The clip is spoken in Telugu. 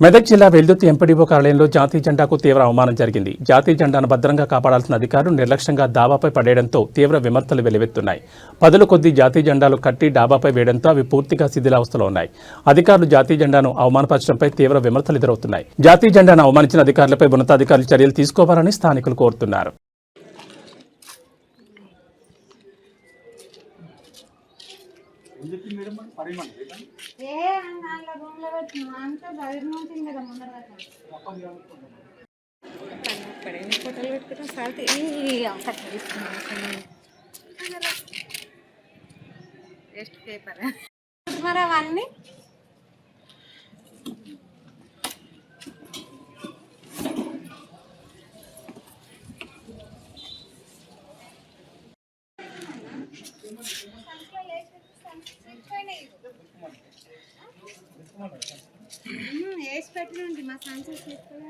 మెదక్ జిల్లా వెల్దుర్తి ఎంపీడీఓ కార్యాలయంలో జాతీయ జెండాకు తీవ్ర అవమానం జరిగింది. జాతీయ జెండాను భద్రంగా కాపాడాల్సిన అధికారులు నిర్లక్ష్యంగా డాబాపై పడేయడంతో తీవ్ర విమర్శలు వెల్లువెత్తున్నాయి. పదుల కొద్దీ జాతీయ జెండాలు కట్టి డాబాపై వేయడంతో అవి పూర్తిగా శిథిలావస్థలో ఉన్నాయి. అధికారులు జాతీయ జెండాను అవమానపరచడంపై తీవ్ర విమర్శలు ఎదురవుతున్నాయి. జాతీయ జెండాను అవమానించిన అధికారులపై ఉన్నతాధికారులు చర్యలు తీసుకోవాలని స్థానికులు కోరుతున్నారు. మరి అవన్నీ వేసి పెట్టినండి మా సంచి తీసుకుని